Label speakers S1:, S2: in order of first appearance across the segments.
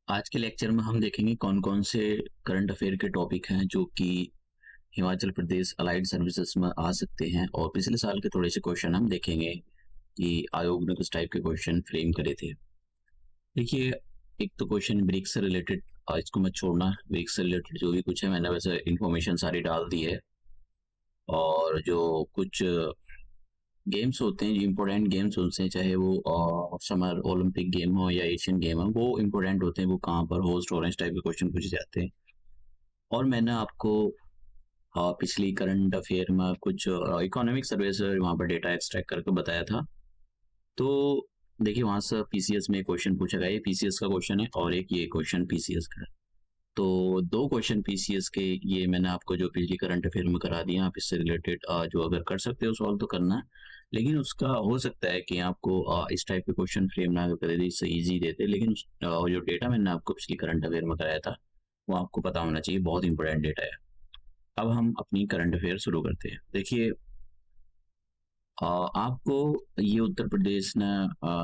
S1: आज के लेक्चर में हम देखेंगे कौन कौन से करंट अफेयर के टॉपिक हैं जो कि हिमाचल प्रदेश अलाइड सर्विसेज में आ सकते हैं। और पिछले साल के थोड़े से क्वेश्चन हम देखेंगे कि आयोग ने किस टाइप के क्वेश्चन फ्रेम करे थे। देखिए, एक तो क्वेश्चन ब्रिक्स से रिलेटेड, इसको मत छोड़ना। ब्रिक्स से रिलेटेड जो भी कुछ है मैंने वैसे इन्फॉर्मेशन सारी डाल दी है। और जो कुछ गेम्स होते हैं, जो इम्पोर्टेंट गेम्स होते हैं, चाहे वो समर ओलंपिक गेम हो या एशियन गेम हो, वो इम्पोर्टेंट होते हैं, वो कहाँ पर होस्ट हो रहे हैं, इस टाइप के क्वेश्चन पूछे जाते हैं। और मैंने आपको पिछली करंट अफेयर में कुछ इकोनॉमिक सर्वे से वहाँ पर डेटा एक्सट्रैक्ट करके बताया था। तो देखिए, वहाँ से पीसीएस में क्वेश्चन पूछा गया, ये पीसीएस का क्वेश्चन है और एक ये क्वेश्चन पीसीएस का है। तो दो क्वेश्चन पीसीएस के ये मैंने आपको जो पिछली करंट अफेयर में करा दिया। आप इससे रिलेटेड जो अगर कर सकते हो सॉल्व तो करना, लेकिन उसका हो सकता है कि आपको इस टाइप के क्वेश्चन फ्रेम ना कर दे, इससे ईजी देते, लेकिन जो डेटा मैंने आपको पिछली करंट अफेयर में कराया था वो आपको पता होना चाहिए, बहुत इंपॉर्टेंट डेटा है। अब हम अपनी करंट अफेयर शुरू करते हैं। देखिए, आपको ये उत्तर प्रदेश ने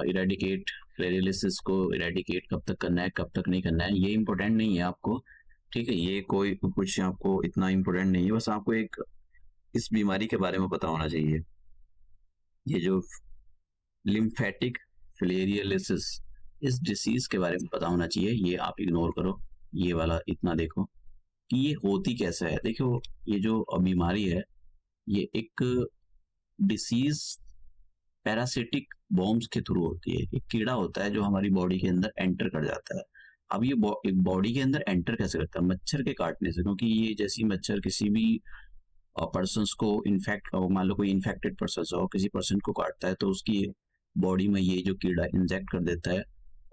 S1: इरेडिकेट फ्लेरिलिसिस को इरेडिकेट कब तक करना है, कब तक नहीं करना है, ये इंपॉर्टेंट नहीं है आपको। ठीक है, ये कोई कुछ आपको इतना इंपॉर्टेंट नहीं है, बस आपको एक इस बीमारी के बारे में पता होना चाहिए। ये जो लिम्फेटिक फिलेरियलिसिस, इस डिसीज के बारे में पता होना चाहिए। ये आप इग्नोर करो, ये वाला इतना देखो कि ये होती कैसे है। देखो, ये जो बीमारी है ये एक डिसीज पैरासिटिक बॉम्ब्स के थ्रू होती है। एक कीड़ा होता है जो हमारी बॉडी के अंदर एंटर कर जाता है। अब ये बॉडी के अंदर एंटर कैसे करता है? मच्छर के काटने से, क्योंकि ये जैसी मच्छर किसी भी पर्सन को इन्फेक्ट, मान लो कोई इन्फेक्टेड पर्सन हो, किसी पर्सन को काटता है तो उसकी बॉडी में ये जो कीड़ा इंजेक्ट कर देता है।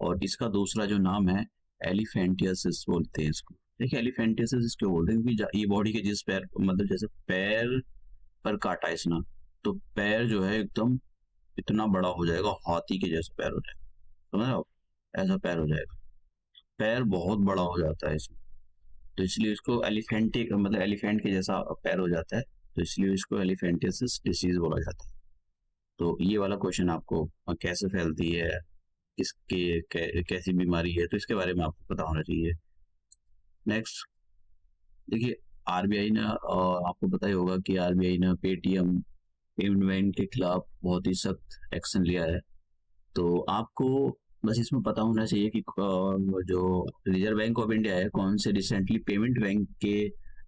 S1: और इसका दूसरा जो नाम है एलिफेंटियासिस बोलते हैं इसको। देखिए, एलिफेंटियासिस इसको बोलते हैं क्योंकि ये बॉडी के जिस पैर, मतलब जैसे पैर पर काटा इसने तो पैर जो है एकदम इतना बड़ा हो जाएगा, हाथी के जैसा पैर हो जाएगा। समझ रहे हो? ऐसा पैर हो जाएगा, पैर बहुत बड़ा हो जाता है इसमें। तो इसलिए इसको एलिफेंटिक, मतलब एलिफेंट के जैसा पैर हो जाता है, तो इसलिए इसको एलिफेंटियासिस डिसीज बोला जाता है। तो ये वाला क्वेश्चन आपको कैसे फैलती है, कैसी बीमारी है, तो इसके बारे में आपको पता होना चाहिए। नेक्स्ट, देखिए, आरबीआई ने आपको पता ही होगा कि आरबीआई ने पेटीएम पेमेंट बैंक के खिलाफ बहुत ही सख्त एक्शन लिया है। तो आपको बस इसमें पता होना चाहिए कि जो रिजर्व बैंक ऑफ इंडिया है, कौन से रिसेंटली पेमेंट बैंक के,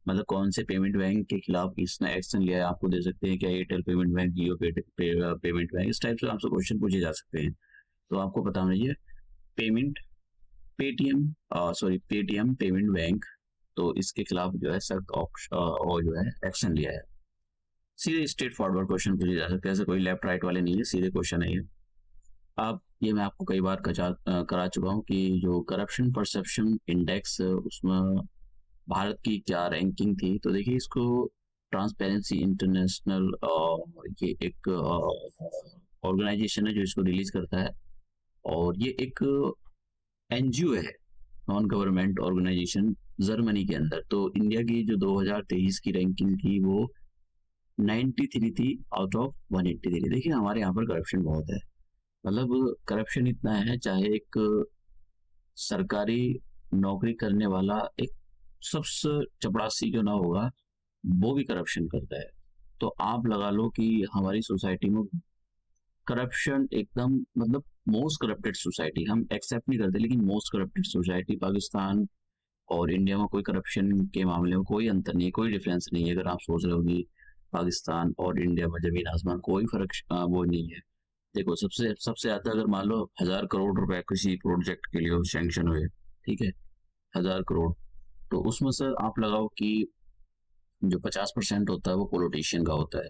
S1: मतलब कौन से पेमेंट बैंक के खिलाफ इसने एक्शन लिया है। आपको दे सकते हैं क्या एयरटेल पेमेंट बैंक, जियो पेमेंट बैंक, इस टाइप से आपसे क्वेश्चन पूछे जा सकते हैं। तो आपको पता होना चाहिए payment Paytm Paytm payment bank, तो इसके खिलाफ जो है सख्त और जो है एक्शन लिया है। सीधे स्ट्रेट फॉरवर्ड क्वेश्चन पूछे जा सकते हैं, ऐसे कोई लेफ्ट राइट वाले नहीं है, सीधे क्वेश्चन है ये। अब ये मैं आपको कई बार करा चुका हूँ कि जो करप्शन परसेप्शन इंडेक्स, उसमें भारत की क्या रैंकिंग थी। तो देखिए, इसको ट्रांसपेरेंसी इंटरनेशनल, ये एक ऑर्गेनाइजेशन है जो इसको रिलीज करता है। और ये एक एनजीओ है, नॉन गवर्नमेंट ऑर्गेनाइजेशन, जर्मनी के अंदर। तो इंडिया की जो 2023 की रैंकिंग थी वो 93 थी आउट ऑफ 183। देखिए, हमारे यहाँ पर करप्शन बहुत है, मतलब करप्शन इतना है, चाहे एक सरकारी नौकरी करने वाला एक सबसे चपड़ासी क्यों ना होगा, वो भी करप्शन करता है। तो आप लगा लो कि हमारी सोसाइटी में करप्शन एकदम, मतलब मोस्ट करप्टेड सोसाइटी, हम एक्सेप्ट नहीं करते लेकिन मोस्ट करप्टेड सोसाइटी पाकिस्तान और इंडिया में कोई करप्शन के मामले में कोई अंतर नहीं है, कोई डिफरेंस नहीं है। अगर आप सोच रहे हो कि पाकिस्तान और इंडिया में जमीन आसमान, कोई फर्क वो नहीं है। देखो, सबसे सबसे ज्यादा अगर मान लो 1,000 करोड़ रुपए किसी प्रोजेक्ट के लिए सैंक्शन हुए, ठीक है, 1,000 करोड़, तो उसमें से आप लगाओ कि जो 50% होता है वो पॉलिटिशियन का होता है,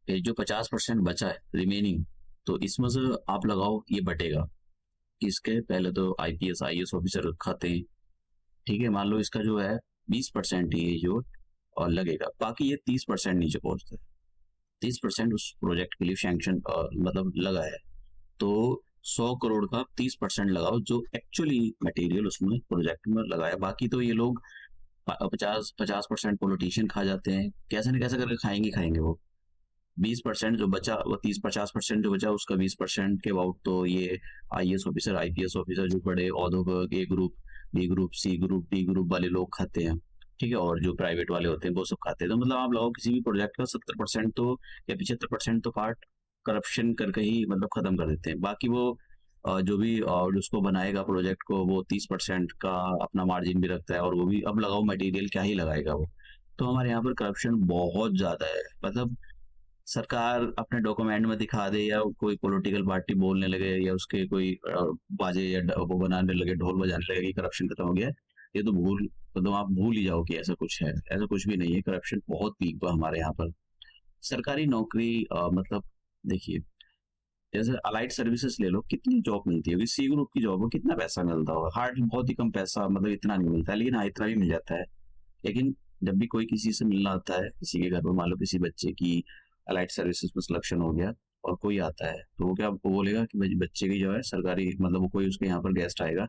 S1: फिर जो 50% बचा है रिमेनिंग, तो इसमें से आप लगाओ ये बटेगा किसके, पहले तो आईपीएस आईएएस ऑफिसर खाते हैं, ठीक है, मान लो इसका जो है 20% ही जो और लगेगा, बाकी ये 30% नीचे पहुंचता है। 30% उस प्रोजेक्ट के लिए सैंक्शन मतलब लगा है। तो 100 करोड़ का 30% लगाओ जो एक्चुअली मटेरियल उसमें प्रोजेक्ट में लगाया, बाकी तो ये लोग 50% पॉलिटिशियन खा जाते हैं, कैसे न कैसे करके खाएंगे वो। 20% जो बचा, वो 50% जो बचा उसका 20% के अबाउट तो ये आईएएस ऑफिसर आईपीएस ऑफिसर जो बड़े औहदों के group B group, C group, D group वाले लोग खाते हैं, ठीक है, और जो प्राइवेट वाले होते हैं वो सब खाते हैं। तो मतलब आप लगाओ किसी भी प्रोजेक्ट का 70% तो या 75% तो पार्ट करप्शन करके ही मतलब खत्म कर देते हैं। बाकी वो जो भी जिसको बनाएगा प्रोजेक्ट को वो 30% का अपना मार्जिन भी रखता है, और वो भी अब लगाओ मटेरियल क्या ही लगाएगा वो। तो हमारे यहाँ पर करप्शन बहुत ज्यादा है। मतलब सरकार अपने डॉक्यूमेंट में दिखा दे या कोई पॉलिटिकल पार्टी बोलने लगे या उसके कोई बाजे या वो बनाने लगे, ढोल बजाने लगे कि करप्शन खत्म हो गया है, ये तो भूल, तो आप भूल ही जाओ कि ऐसा कुछ है। ऐसा कुछ भी नहीं है, करप्शन बहुत पीक पर हमारे यहाँ पर। सरकारी नौकरी मतलब देखिए, जैसे अलाइड सर्विसेज ले लो, कितनी जॉब मिलती होगी, सी ग्रुप की जॉब हो कितना पैसा मिलता होगा, हार्ड बहुत ही कम पैसा, मतलब इतना नहीं मिलता है, लेकिन हाँ इतना भी मिल जाता है। लेकिन जब भी कोई किसी से मिलना आता है, किसी के घर में मान लो किसी बच्चे की अलाइड सर्विसेज में सिलेक्शन हो गया और कोई आता है, तो वो क्या वो बोलेगा कि भाई बच्चे की जो है सरकारी, मतलब वो कोई उसके यहाँ पर गेस्ट आएगा,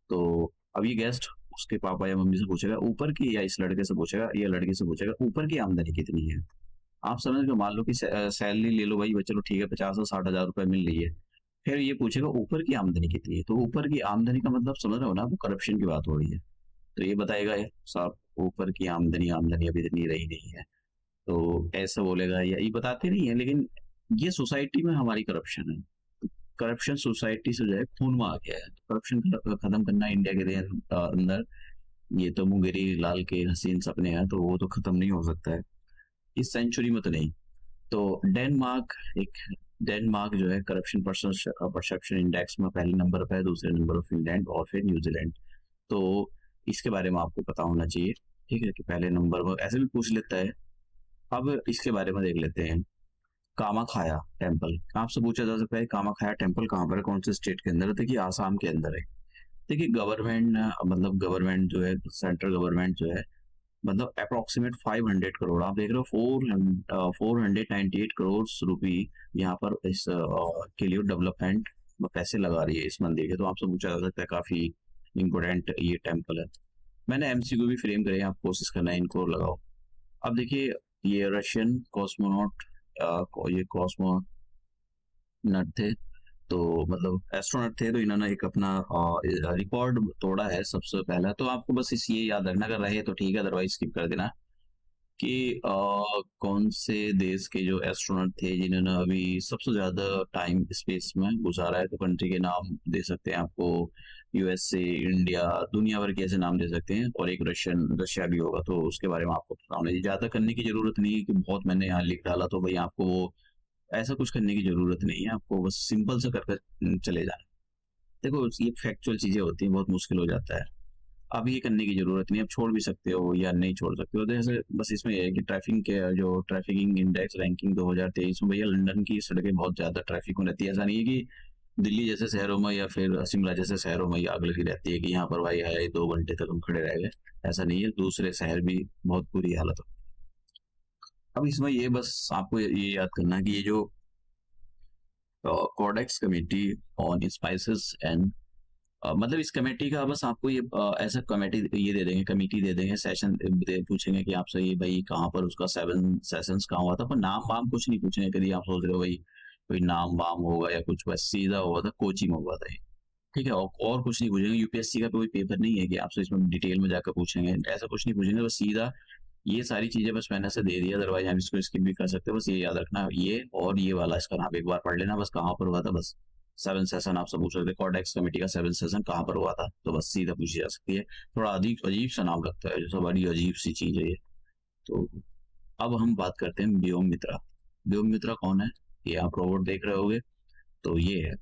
S1: तो अब ये गेस्ट उसके पापा या मम्मी से पूछेगा ऊपर की, या इस लड़के से पूछेगा या लड़की से पूछेगा ऊपर की आमदनी कितनी है। आप समझ लो, मान लो कि सैलरी ले लो भाई, चलो ठीक है 50 से 60 हजार रुपए मिल रही है, फिर ये पूछेगा ऊपर की आमदनी कितनी है, तो ऊपर की आमदनी का मतलब समझ रहे हो ना, वो करप्शन की बात हो रही है। तो ये बताएगा ये साहब ऊपर की आमदनी आमदनी अभी इतनी रही नहीं है, तो ऐसा बोलेगा, या ये बताते नहीं है, लेकिन ये सोसाइटी में हमारी करप्शन है। करप्शन सोसाइटी से जो है खून में आ गया है। करप्शन खत्म करना इंडिया के अंदर, ये तो मुंगेरी लाल के हसीन सपने हैं, तो वो तो खत्म नहीं हो सकता है इस सेंचुरी में तो नहीं। तो डेनमार्क एक डेनमार्क जो है करप्शन परसेप्शन इंडेक्स में पहले नंबर पे है, दूसरे नंबर पर फिनलैंड और फिर न्यूजीलैंड। तो इसके बारे में आपको पता होना चाहिए, ठीक है, कि पहले नंबर पर ऐसे भी पूछ लेता है। अब इसके बारे में देख लेते हैं। कामाखाया टेम्पल आपसे पूछा जा सकता है, कामाखाया टेम्पल कहाँ पर है, कौन से स्टेट के अंदर है? देखिए आसाम के अंदर है। देखिए गवर्नमेंट, मतलब गवर्नमेंट जो है, सेंट्रल गवर्नमेंट जो है, मतलब अप्रोक्सीमेट 500 करोड़, आप देख रहे हो 498 करोड़ रुपी यहाँ पर इस के लिए डेवलपमेंट में पैसे लगा रही है इस मंदिर के। तो आपसे पूछा जा सकता है, काफी इम्पोर्टेंट ये टेम्पल है। मैंने एमसीक्यू भी फ्रेम करे, आप कोशिश करना है इनको लगाओ। अब देखिए, ये रशियन कॉस्मोनॉट, ये कॉस्मोनट थे, तो मतलब एस्ट्रोनॉट थे, तो इन्होंने एक अपना रिकॉर्ड तोड़ा है सबसे पहला। तो आपको बस इस ये याद रखना, अगर रहे तो ठीक है, अदरवाइज स्किप कर देना, कि कौन से देश के जो एस्ट्रोनॉट थे जिन्होंने अभी सबसे ज्यादा टाइम स्पेस में गुजारा है। तो कंट्री के नाम दे सकते हैं आपको, यूएसए, इंडिया, दुनिया भर के ऐसे नाम दे सकते हैं, और एक रशिया भी होगा, तो उसके बारे में आपको पता होना चाहिए। ज्यादा करने की जरूरत नहीं है कि बहुत मैंने यहाँ लिख डाला तो भाई आपको वो ऐसा कुछ करने की जरूरत नहीं है, आपको बस सिंपल से करके चले जाना। देखो ये फैक्चुअल चीजें होती हैं, बहुत मुश्किल हो जाता है, अब ये करने की जरूरत नहीं, आप छोड़ भी सकते हो या नहीं छोड़ सकते हो। जैसे बस इसमें ये है कि ट्रैफिक के जो ट्रैफिकिंग इंडेक्स रैंकिंग 2023 में, भैया लंदन की सड़कें बहुत ज्यादा ट्रैफिक में रहती है। ऐसा नहीं है कि दिल्ली जैसे शहरों में या फिर शिमला जैसे शहरों में आग लगी रहती है कि यहाँ पर भाई है 2 घंटे तक हम खड़े रह गए, ऐसा नहीं है, दूसरे शहर भी बहुत बुरी हालत हो। अब इसमें ये बस आपको ये याद करना है कि ये जो Codex Committee on Spices and, मतलब इस कमेटी का बस आपको ये ऐसा कमेटी ये दे देंगे, कमेटी दे देंगे, सेशन पूछेंगे कि आपसे ये भाई कहाँ पर उसका 7 सेशंस कहाँ हुआ था, पर नाम वाम कुछ नहीं पूछेंगे। कभी आप सोच रहे हो भाई कोई नाम वाम होगा या कुछ, बस सीधा हुआ था कोचिंग में हुआ था ये, ठीक है, और कुछ नहीं पूछेंगे। यूपीएससी का कोई पेपर नहीं है कि आपसे इसमें डिटेल में जाकर पूछेंगे, ऐसा कुछ नहीं पूछेंगे, बस सीधा ये सारी चीजें बस मैंने से दे दिया, अदरवाइज हम इसको स्किप भी कर सकते हैं। बस ये याद रखना, ये और ये वाला इसका नाम एक बार पढ़ लेना, बस कहाँ पर हुआ था, बस 7 सेशन आपसे पूछ रहे थे, कॉडेक्स कमेटी का 7 सेशन कहाँ पर हुआ था, तो बस सीधा पूछी जा सकती है। थोड़ा अजीब अजीब सा नाम लगता है, जैसा बड़ी अजीब सी चीज है ये। तो अब हम बात करते हैं व्योम मित्रा। व्योम मित्रा कौन है? ये आप रोबोट देख रहे होगे, तो ये है।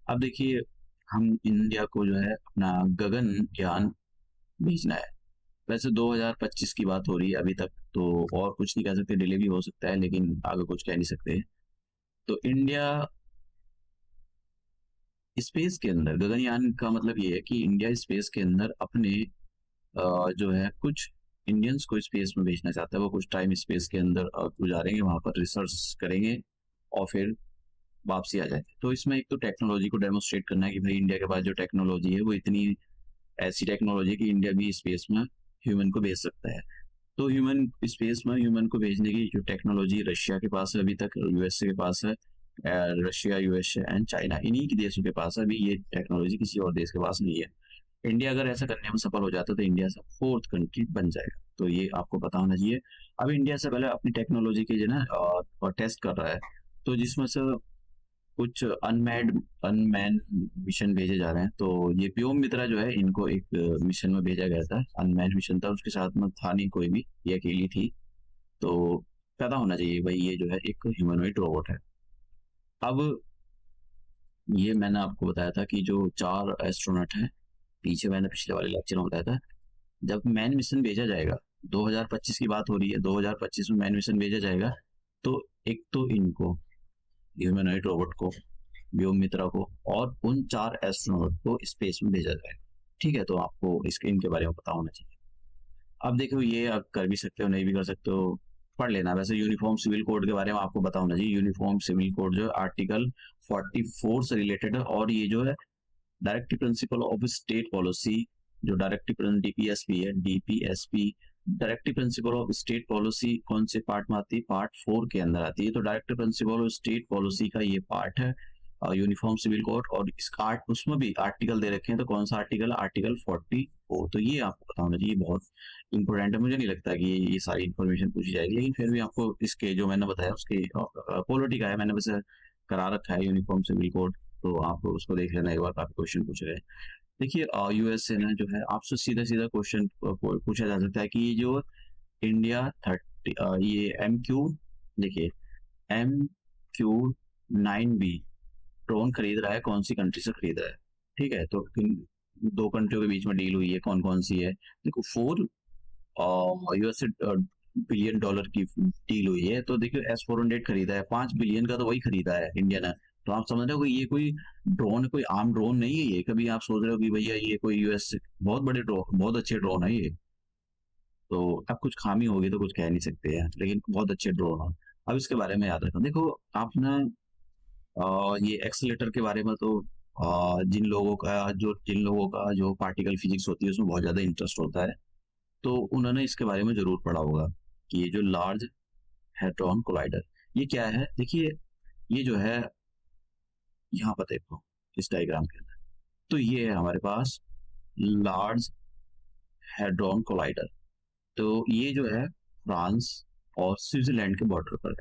S1: अब देखिए, हम इंडिया को जो है अपना गगनयान भेजना है। वैसे 2025 की बात हो रही है अभी तक, तो और कुछ नहीं कह सकते, डिले भी हो सकता है, लेकिन आगे कुछ कह नहीं सकते। तो इंडिया स्पेस के अंदर, गगनयान का मतलब ये है कि इंडिया स्पेस के अंदर अपने जो है कुछ इंडियंस को स्पेस में भेजना चाहता है। वो कुछ टाइम स्पेस के अंदर गुजारेंगे, वहां पर रिसर्च करेंगे और फिर वापसी आ जाएंगे। तो इसमें एक तो टेक्नोलॉजी को डेमोस्ट्रेट करना है कि भाई इंडिया के पास जो टेक्नोलॉजी है वो इतनी ऐसी टेक्नोलॉजी कि इंडिया भी स्पेस में ह्यूमन को भेज सकता है। तो ह्यूमन स्पेस में ह्यूमन को भेजने की जो टेक्नोलॉजी रशिया के पास है अभी तक, यूएसए के पास है, रशिया, यूएसए एंड चाइना, इन्हीं के देशों के पास है अभी ये टेक्नोलॉजी, किसी और देश के पास नहीं है। इंडिया अगर ऐसा करने में सफल हो जाता है तो इंडिया से 4th कंट्री बन जाएगा, तो ये आपको पता होना चाहिए। अब इंडिया से पहले अपनी टेक्नोलॉजी के जो है ना टेस्ट कर रहा है, तो जिसमें से कुछ अनमैन मिशन भेजे जा रहे हैं। तो ये व्योम मित्रा जो है इनको एक मिशन में भेजा गया था, अनमैन मिशन था, उसके साथ में था नहीं कोई भी, ये अकेली थी। तो पता होना चाहिए भाई ये जो है एक ह्यूमनॉइड रोबोट है। अब ये मैंने आपको बताया था कि जो 4 एस्ट्रोनॉट हैं, पीछे मैंने पिछले वाले लेक्चर में बताया था, जब मैन मिशन भेजा जाएगा, 2025 की बात हो रही है, 2025 में मैन मिशन भेजा जाएगा, तो एक तो इनको ह्यूमनॉइड रोबोट को, व्योम मित्रा को, और उन 4 एस्ट्रोनॉट को स्पेस में भेजा जाएगा। ठीक है, तो आपको इसके इनके बारे में पता होना चाहिए। अब देखो ये आप कर भी सकते हो, नहीं भी कर सकते हो, पढ़ लेना। वैसे यूनिफॉर्म सिविल कोड के बारे में आपको पता होना चाहिए। यूनिफॉर्म सिविल कोड जो आर्टिकल 44 से रिलेटेड है, और ये जो है directive principle of state policy, जो डायरेक्टिव डीपीएसपी है, DPSP directive principle of state policy कौन से पार्ट में आती है? पार्ट 4 के अंदर आती है। तो directive principle of state policy का ये पार्ट है यूनिफॉर्म सिविल कोड, और इसका उसमें भी आर्टिकल दे रखे हैं। तो कौन सा आर्टिकल? आर्टिकल 44। तो ये आपको पता होना चाहिए, बहुत इंपॉर्टेंट है। मुझे नहीं लगता कि ये सारी इन्फॉर्मेशन पूछी जाएगी, लेकिन फिर भी आपको इसके जो मैंने बताया उसके पॉलिटी का है, मैंने वैसे करा रखा है यूनिफॉर्म सिविल कोड, तो आप उसको देख लेना एक बार, काफी क्वेश्चन पूछ रहे हैं। देखिए यूएस से ना जो है आपसे सीधा सीधा क्वेश्चन पूछा जा सकता है कि ये जो इंडिया 30 ये MQ, देखिए MQ-9B ड्रोन खरीद रहा है, कौन सी कंट्री से खरीद रहा है? ठीक है, तो किन 2 कंट्रियों के बीच में डील हुई है, कौन कौन सी है? देखो 4 US बिलियन डॉलर की डील हुई है। तो देखिए S-400 खरीदा है, 5 बिलियन का तो वही खरीदा है इंडिया ने। तो आप समझ रहे हो कि ये कोई ड्रोन, कोई आम ड्रोन नहीं है ये। कभी आप सोच रहे हो कि भैया ये कोई यूएस बहुत बड़े ड्रोन, बहुत अच्छे ड्रोन है ये, तो अब कुछ खामी होगी तो कुछ कह नहीं सकते हैं, लेकिन बहुत अच्छे ड्रोन है। अब इसके बारे में याद रखना। देखो आप ना ये एक्सीलेटर के बारे में तो जिन लोगों का जो पार्टिकल फिजिक्स होती है उसमें बहुत ज्यादा इंटरेस्ट होता है, तो उन्होंने इसके बारे में जरूर पढ़ा होगा कि ये जो लार्ज हैड्रॉन कोलाइडर, ये क्या है? देखिए ये जो है, यहाँ पर देखो इस डायग्राम के अंदर, तो ये है हमारे पास लार्ज हैड्रॉन कोलाइडर। तो ये जो है फ्रांस और स्विट्जरलैंड के बॉर्डर पर है।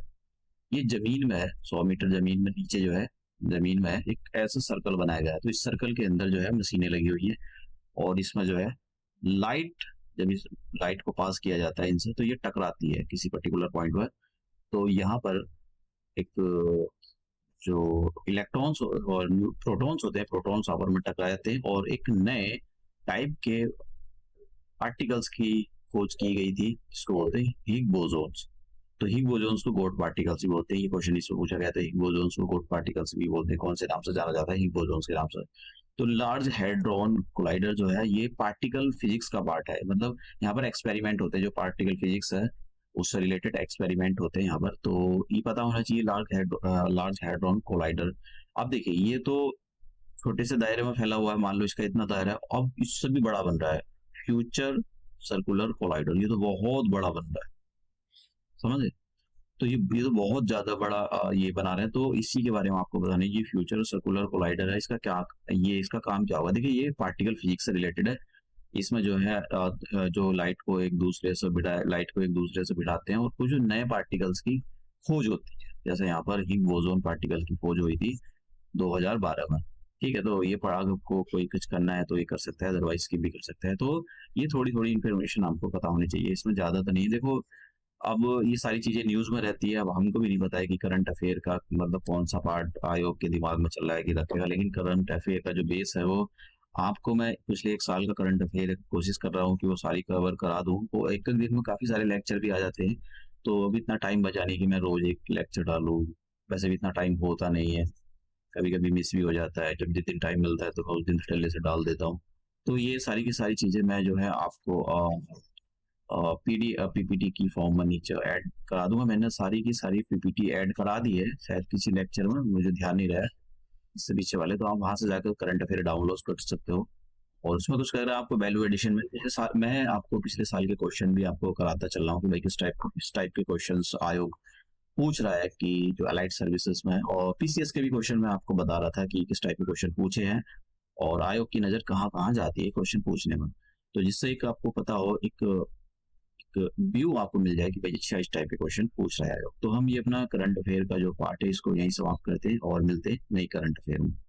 S1: ये जमीन में है, 100 मीटर जमीन में नीचे जो है, जमीन में है, एक ऐसा सर्कल बनाया गया है। तो इस सर्कल के अंदर जो है मशीनें लगी हुई है, और इसमें जो है लाइट, जब इस लाइट को पास किया जाता है इनसे, तो ये टकराती है किसी पर्टिकुलर पॉइंट पर। तो यहाँ पर एक जो इलेक्ट्रॉन्स और प्रोटॉन्स होते हैं, प्रोटॉन्स आपस में टकरा जाते हैं, और एक नए टाइप के पार्टिकल्स की खोज की गई थी, जिसको बोलते हैं हिग बोसोन्स। तो हिग बोसोन्स को गोट पार्टिकल्स भी बोलते हैं। ये क्वेश्चन इसमें पूछा गया था, हिग बोसोन्स को गोट पार्टिकल्स भी बोलते हैं। कौन से नाम से जाना जाता है? हिग बोसोन्स के नाम से। तो लार्ज हैड्रॉन कोलाइडर जो है ये पार्टिकल फिजिक्स का पार्ट है, मतलब यहाँ पर एक्सपेरिमेंट होते हैं, जो पार्टिकल फिजिक्स है उससे रिलेटेड एक्सपेरिमेंट होते हैं यहाँ पर। तो ये पता होना चाहिए लार्ज हैड्रॉन कोलाइडर। अब देखिए ये तो छोटे से दायरे में फैला हुआ है, मान लो इसका इतना दायरा है, अब इससे भी बड़ा बन रहा है फ्यूचर सर्कुलर कोलाइडर। ये तो बहुत बड़ा बन रहा है, समझे? तो ये तो बहुत ज्यादा बड़ा ये बना रहे हैं। तो इसी के बारे में आपको बताना है, ये फ्यूचर सर्कुलर कोलाइडर है, इसका क्या, ये इसका काम क्या होगा? देखिए ये पार्टिकल फिजिक्स से रिलेटेड है। इसमें जो है जो लाइट को एक दूसरे से भिड़ाते हैं, और कुछ नए पार्टिकल्स की खोज होती है। जैसे यहाँ पर हिग बोसोन पार्टिकल की खोज हुई थी 2012 में। ठीक है, तो ये पढ़ा को कोई कुछ करना है तो ये कर सकता है, अदरवाइज स्किप भी कर सकता है। तो ये थोड़ी थोड़ी इन्फॉर्मेशन आपको पता होनी चाहिए, इसमें ज्यादा तो नहीं। देखो अब ये सारी चीजें न्यूज में रहती है, अब हमको भी नहीं पता है कि करंट अफेयर का मतलब कौन सा पार्ट आयोग के दिमाग में चल रहा है कि रखेगा, लेकिन करंट अफेयर का जो बेस है वो आपको मैं पिछले 1 साल का करंट अफेयर कोशिश कर रहा हूँ कि वो सारी कवर करा दूं। तो एक एक दिन में काफी सारे लेक्चर भी आ जाते हैं, तो अभी इतना टाइम बचा नहीं कि मैं रोज एक लेक्चर डालूं। वैसे भी इतना टाइम होता नहीं है, कभी कभी मिस भी हो जाता है। जब जिस दिन टाइम मिलता है तो मैं उस दिन पहले से डाल देता हूँ। तो ये सारी की सारी चीजें मैं जो है आपको पीपीटी की फॉर्म में नीचे ऐड करा दूंगा। मैंने सारी की सारी पीपीटी ऐड करा दी है, शायद किसी लेक्चर में, मुझे ध्यान नहीं रहा है इससे पीछे वाले। तो आप वहां से जाकर करंट अफेयर डाउनलोड कर सकते हो, और उसमें कुछ अगर आपको वैल्यू एडिशन में पिछले साल मैं आपको पिछले साल के क्वेश्चन भी आपको कराता चल रहा हूँ कि भाई किस टाइप के क्वेश्चन आयोग पूछ रहा है कि जो अलाइड सर्विसेज में है। और पीसीएस के भी क्वेश्चन मैं आपको बता रहा था कि किस टाइप के क्वेश्चन पूछे हैं। और आयोग की नज़र कहाँ-कहाँ जाती है क्वेश्चन पूछने में। तो जिससे एक आपको पता हो, एक एक व्यू आपको मिल जाए कि भाई अच्छा इस टाइप के क्वेश्चन पूछ रहा है आयोग। तो हम ये अपना करंट अफेयर का जो पार्ट है इसको यहीं समाप्त करते हैं और मिलते हैं नई करंट अफेयर में।